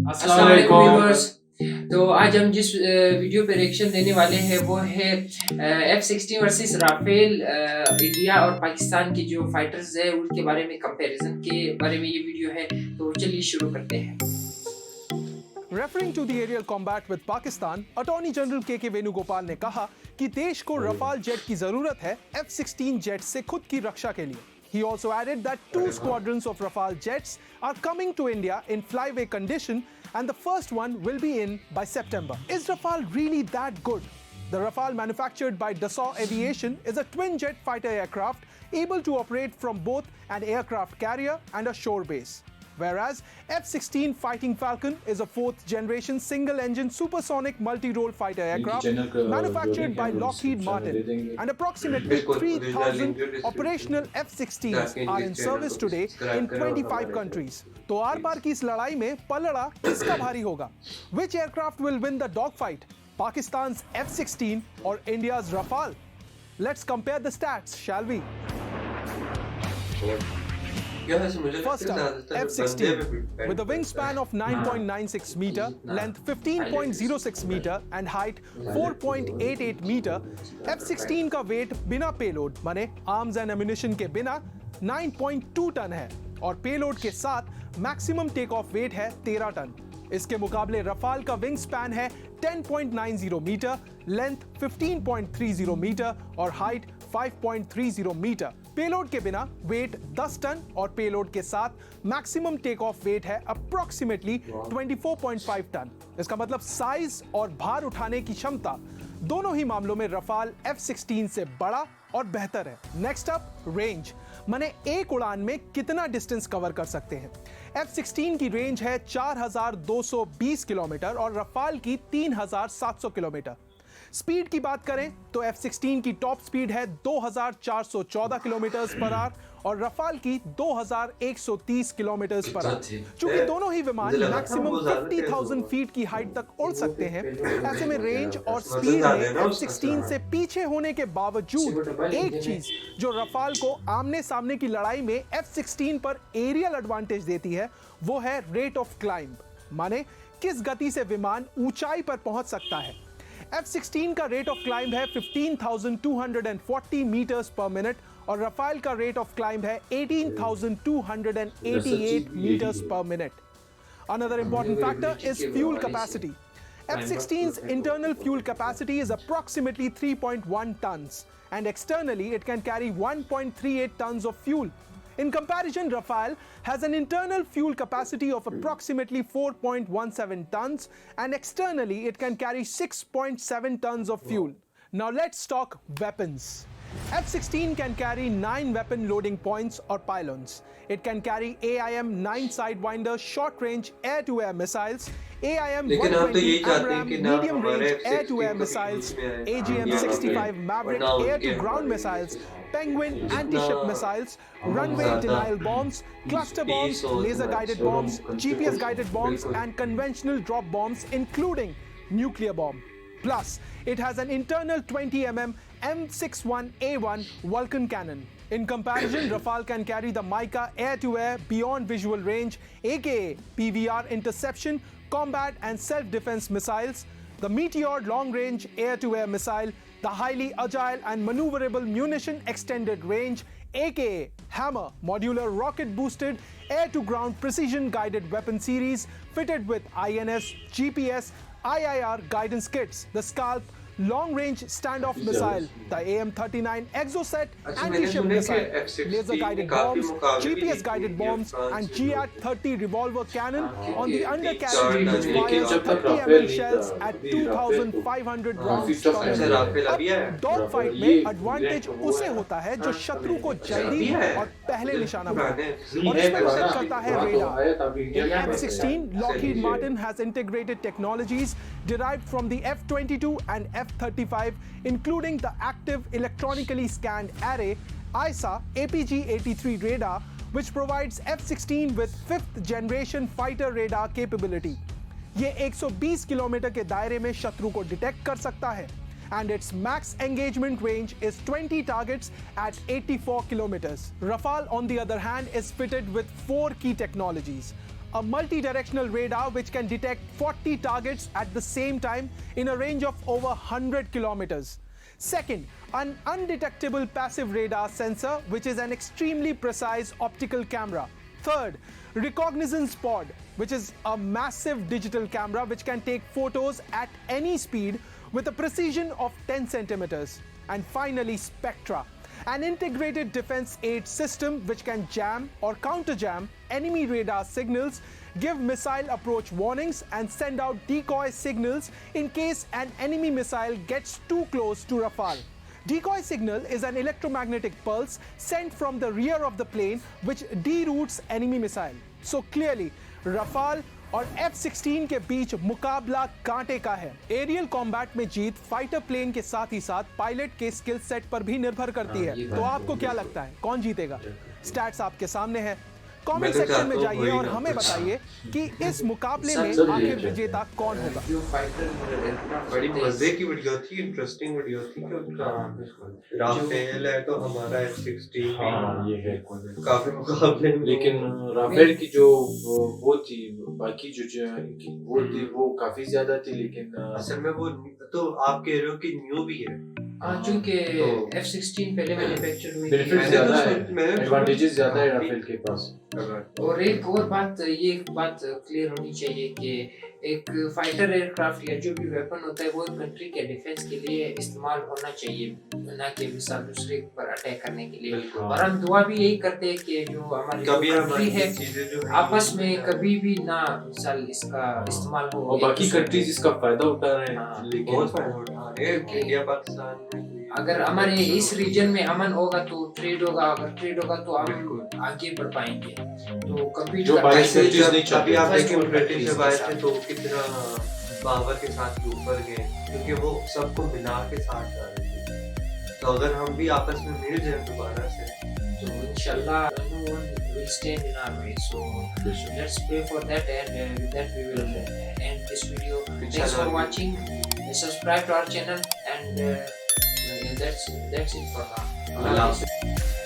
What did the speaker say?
अस्सलाम वालेकुम व्यूअर्स। तो आज हम जिस वीडियो पे रिएक्शन देने वाले हैं वो है F-16 वर्सेस राफेल, इंडिया और पाकिस्तान की जो फाइटर्स है उनके बारे में कंपैरिजन के बारे में ये वीडियो है। तो चलिए शुरू करते हैं। Referring to the aerial combat with Pakistan, Attorney General K.K. Venugopal ने कहा कि देश को रफाल जेट की जरूरत है F-16 जेट से खुद की रक्षा के लिए. He also added that 2 squadrons of Rafale jets are coming to India in flyaway condition and the first one will be in by September. Is Rafale really that good? The Rafale manufactured by Dassault Aviation is a twin-jet fighter aircraft able to operate from both an aircraft carrier and a shore base. Whereas F-16 Fighting Falcon is a 4th-generation single-engine supersonic multi-role fighter aircraft manufactured by Lockheed Martin, and approximately 3,000 operational F-16s are in service today in 25 countries. तो आर-पार की इस लड़ाई में पलड़ा किसका भारी होगा? Which aircraft will win the dogfight? Pakistan's F-16 or India's Rafale? Let's compare the stats, shall we? First up, F-16 with a wingspan of 9.96 meter, length 15.06 meter and height 4.88 meter. F-16 का wait बिना payload माने arms and ammunition के बिना 9.2 ton है और payload के साथ maximum take of weight है 13 टन. इसके मुकाबले रफाल का विंग स्पैन है 10.90 मीटर, लेंथ 15.30 मीटर और हाइट 5.30 मीटर. पेलोड के बिना वेट 10 टन और पेलोड के साथ मैक्सिमम टेक ऑफ वेट है अप्रोक्सीमेटली 24.5 टन. इसका मतलब साइज और भार उठाने की क्षमता दोनों ही मामलों में रफाल F-16 से बड़ा और बेहतर है. नेक्स्ट अप, रेंज माने एक उड़ान में कितना डिस्टेंस कवर कर सकते हैं. F-16 की रेंज है 4,220 किलोमीटर और रफाल की 3,700 किलोमीटर. स्पीड की बात करें तो F-16 की टॉप स्पीड है 2,414 किलोमीटर पर आवर और रफाल की 2,130 किलोमीटर पर आवर. चूंकि दोनों ही विमान मैक्सिमम 50,000 फीट की हाइट तक उड़ सकते हैं, ऐसे में रेंज और स्पीड में F-16 से पीछे होने के बावजूद एक चीज जो रफाल को आमने सामने की लड़ाई में F-16 पर एरियल एडवांटेज देती है वो है रेट ऑफ क्लाइंब, माने किस गति से विमान ऊंचाई पर पहुंच सकता है. F-16 का रेट ऑफ क्लाइंब है 15,240 मीटर्स पर मिनट और रफाल का रेट ऑफ क्लाइंब है 18,288 meters per minute. Another important factor is fuel capacity. F-16's internal fuel capacity is approximately 3.1 tons and externally it can carry 1.38 tons of fuel. In comparison, Rafale has an internal fuel capacity of approximately 4.17 tons and externally it can carry 6.7 tons of fuel. Now let's talk weapons. F-16 can carry 9 weapon loading points or pylons. It can carry AIM-9 Sidewinder short-range air-to-air missiles, AIM-120 Abrams medium-range air-to-air missiles, AGM-65 Maverick air-to-ground missiles, Penguin anti-ship missiles, runway denial bombs, cluster bombs, laser-guided bombs, GPS-guided bombs, and conventional drop bombs, including nuclear bomb. Plus, it has an internal 20 mm M61A1 Vulcan cannon. In comparison, Rafale can carry the Mica air-to-air beyond visual range, aka PVR interception, combat and self-defense missiles, the Meteor long-range air-to-air missile, the highly agile and maneuverable munition extended range, aka Hammer modular rocket-boosted air-to-ground precision-guided weapon series fitted with INS, GPS, IIR guidance kits, the Scalp long-range standoff missile, the AIM-39 Exocet anti-ship missile, laser-guided bombs, GPS-guided bombs, and GAT-30 revolver cannon on the undercarriage which fires 30 ml shells at 2,500 rounds per minute. अब dog fight में advantage उसे होता है जो शत्रु को जल्दी और पहले निशाना बनाए और इसमें मदद करता है radar. In F-16, Lockheed Martin has integrated technologies derived from the F-22 and F-35, including the active electronically scanned array ISA APG-83 radar, which provides F-16 with 5th generation fighter radar capability. ये 120 kilometre के दायरे में शत्रु को detect कर सकता है and its max engagement range is 20 targets at 84 kilometers. Rafale, on the other hand, is fitted with 4 key technologies: a multi-directional radar which can detect 40 targets at the same time in a range of over 100 kilometers. Second, an undetectable passive radar sensor, which is an extremely precise optical camera. Third, reconnaissance pod, which is a massive digital camera which can take photos at any speed with a precision of 10 centimeters. And finally, Spectra, an integrated defense aid system which can jam or counter-jam enemy radar signals, give missile approach warnings and send out decoy signals in case an enemy missile gets too close to Rafale. Decoy signal is an electromagnetic pulse sent from the rear of the plane which deroutes enemy missile. So clearly, Rafale और F-16 के बीच मुकाबला कांटे का है। Aerial combat में जीत fighter plane के साथ ही साथ पायलट के स्किल सेट पर भी निर्भर करती है। तो आपको क्या लगता है कौन जीतेगा? स्टैट्स आपके सामने हैं। कमेंट सेक्शन में जाइए और हमें बताइए कि इस मुकाबले में आखिर विजेता कौन होगा। बड़ी मजे की वीडियो थी, इंटरेस्टिंग वीडियो थी। राफेल है तो हमारा F-16 ये है काफी मुकाबले, लेकिन राफेल की जो वो थी, बाकी जो वो थी वो काफी ज्यादा थी, लेकिन असल में वो तो आप कह रहे हो कि न्यू भी है। चूंकि F-16 पहले मैन्युफैक्चर हुई बेनिफिट ज्यादा है, एडवांटेजेस ज्यादा है राफेल के पास। और एक और बात, ये बात क्लियर होनी चाहिए कि एक फाइटर एयरक्राफ्ट या जो भी वेपन होता है वो एक कंट्री के डिफेंस के लिए इस्तेमाल होना चाहिए, ना कि मिसाल दूसरे पर अटैक करने के लिए। और हम दुआ भी यही करते हैं कि जो हमारी कंट्री है आपस में कभी भी ना मिसाल इसका इस्तेमाल हो, और बाकी कंट्रीज इसका फायदा उठा रहे हैं। लेकिन बहुत फायदा उठा रहे हैं इंडिया पाकिस्तान। अगर हमारे इस रीजन में अमन होगा तो ट्रेड होगा, अगर ट्रेड होगा तो हम आगे बढ़ पाएंगे। तो कभी जो अभी आप देखें ब्रिटिश जब आए थे तो कितना पावर के साथ ऊपर गए, क्योंकि वो सबको मिला के साथ जा रहे थे। तो अगर हम भी आपस में मिल जाए दोबारा से तो इंशाल्लाह no one will stand in our way. So let's pray for that, and with that we will end this video. Thanks for watching. Subscribe to our channel, and that's it for now. Allah Hafiz.